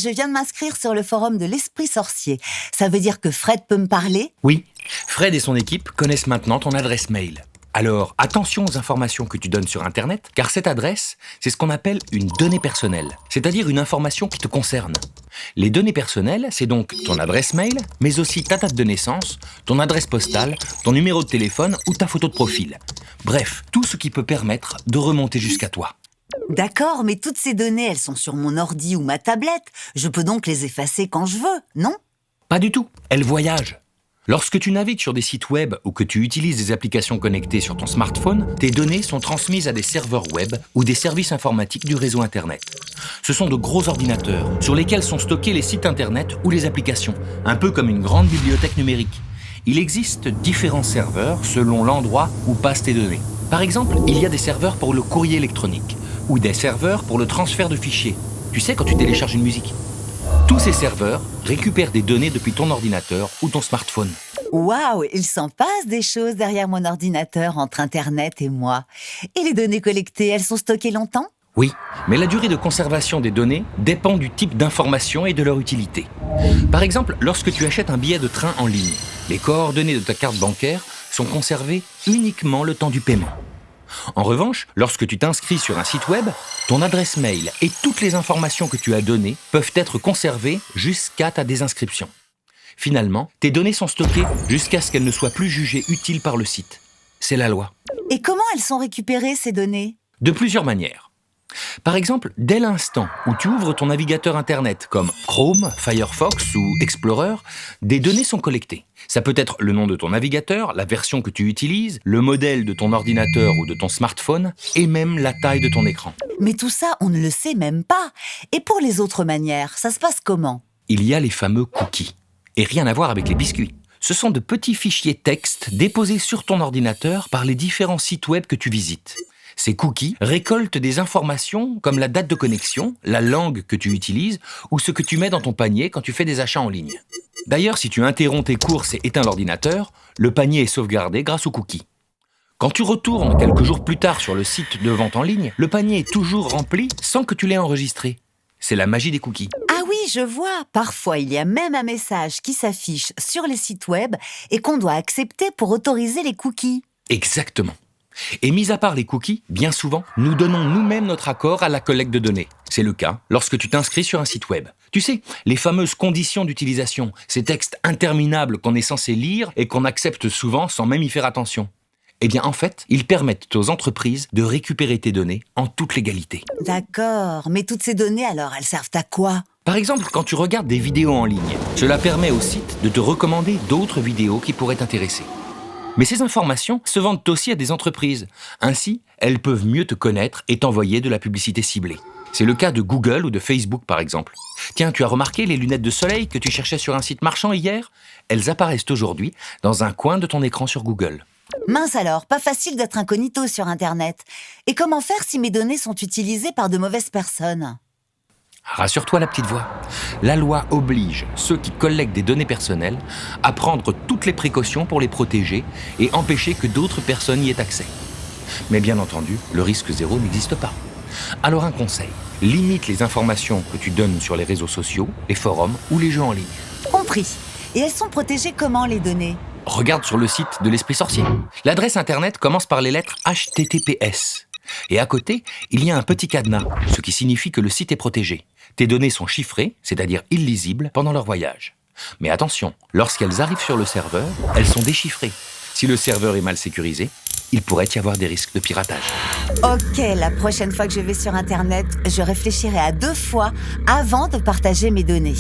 je viens de m'inscrire sur le forum de l'Esprit Sorcier. Ça veut dire que Fred peut me parler? Oui, Fred et son équipe connaissent maintenant ton adresse mail. Alors, attention aux informations que tu donnes sur Internet, car cette adresse, c'est ce qu'on appelle une donnée personnelle, c'est-à-dire une information qui te concerne. Les données personnelles, c'est donc ton adresse mail, mais aussi ta date de naissance, ton adresse postale, ton numéro de téléphone ou ta photo de profil. Bref, tout ce qui peut permettre de remonter jusqu'à toi. D'accord, mais toutes ces données, elles sont sur mon ordi ou ma tablette. Je peux donc les effacer quand je veux, non? Pas du tout, elles voyagent. Lorsque tu navigues sur des sites web ou que tu utilises des applications connectées sur ton smartphone, tes données sont transmises à des serveurs web ou des services informatiques du réseau Internet. Ce sont de gros ordinateurs sur lesquels sont stockés les sites Internet ou les applications, un peu comme une grande bibliothèque numérique. Il existe différents serveurs selon l'endroit où passent tes données. Par exemple, il y a des serveurs pour le courrier électronique ou des serveurs pour le transfert de fichiers. Tu sais, quand tu télécharges une musique. Tous ces serveurs récupèrent des données depuis ton ordinateur ou ton smartphone. Waouh, il s'en passe des choses derrière mon ordinateur entre Internet et moi. Et les données collectées, elles sont stockées longtemps? Oui, mais la durée de conservation des données dépend du type d'information et de leur utilité. Par exemple, lorsque tu achètes un billet de train en ligne, les coordonnées de ta carte bancaire sont conservées uniquement le temps du paiement. En revanche, lorsque tu t'inscris sur un site web, ton adresse mail et toutes les informations que tu as données peuvent être conservées jusqu'à ta désinscription. Finalement, tes données sont stockées jusqu'à ce qu'elles ne soient plus jugées utiles par le site. C'est la loi. Et comment elles sont récupérées, ces données? De plusieurs manières. Par exemple, dès l'instant où tu ouvres ton navigateur Internet comme Chrome, Firefox ou Explorer, des données sont collectées. Ça peut être le nom de ton navigateur, la version que tu utilises, le modèle de ton ordinateur ou de ton smartphone, et même la taille de ton écran. Mais tout ça, on ne le sait même pas. Et pour les autres manières, ça se passe comment? Il y a les fameux cookies. Et rien à voir avec les biscuits. Ce sont de petits fichiers texte déposés sur ton ordinateur par les différents sites web que tu visites. Ces cookies récoltent des informations comme la date de connexion, la langue que tu utilises ou ce que tu mets dans ton panier quand tu fais des achats en ligne. D'ailleurs, si tu interromps tes courses et éteins l'ordinateur, le panier est sauvegardé grâce aux cookies. Quand tu retournes quelques jours plus tard sur le site de vente en ligne, le panier est toujours rempli sans que tu l'aies enregistré. C'est la magie des cookies. Ah oui, je vois. Parfois, il y a même un message qui s'affiche sur les sites web et qu'on doit accepter pour autoriser les cookies. Exactement. Et mis à part les cookies, bien souvent, nous donnons nous-mêmes notre accord à la collecte de données. C'est le cas lorsque tu t'inscris sur un site web. Tu sais, les fameuses conditions d'utilisation, ces textes interminables qu'on est censé lire et qu'on accepte souvent sans même y faire attention. Eh bien, en fait, ils permettent aux entreprises de récupérer tes données en toute légalité. D'accord, mais toutes ces données, alors, elles servent à quoi? Par exemple, quand tu regardes des vidéos en ligne, cela permet au site de te recommander d'autres vidéos qui pourraient t'intéresser. Mais ces informations se vendent aussi à des entreprises. Ainsi, elles peuvent mieux te connaître et t'envoyer de la publicité ciblée. C'est le cas de Google ou de Facebook, par exemple. Tiens, tu as remarqué les lunettes de soleil que tu cherchais sur un site marchand hier? Elles apparaissent aujourd'hui dans un coin de ton écran sur Google. Mince alors, pas facile d'être incognito sur Internet. Et comment faire si mes données sont utilisées par de mauvaises personnes? Rassure-toi, la petite voix. La loi oblige ceux qui collectent des données personnelles à prendre toutes les précautions pour les protéger et empêcher que d'autres personnes y aient accès. Mais bien entendu, le risque zéro n'existe pas. Alors un conseil, limite les informations que tu donnes sur les réseaux sociaux, les forums ou les jeux en ligne. Compris. Et elles sont protégées comment, les données? Regarde sur le site de l'Esprit Sorcier. L'adresse Internet commence par les lettres HTTPS. Et à côté, il y a un petit cadenas, ce qui signifie que le site est protégé. Tes données sont chiffrées, c'est-à-dire illisibles, pendant leur voyage. Mais attention, lorsqu'elles arrivent sur le serveur, elles sont déchiffrées. Si le serveur est mal sécurisé, il pourrait y avoir des risques de piratage. Ok, la prochaine fois que je vais sur Internet, je réfléchirai à 2 fois avant de partager mes données.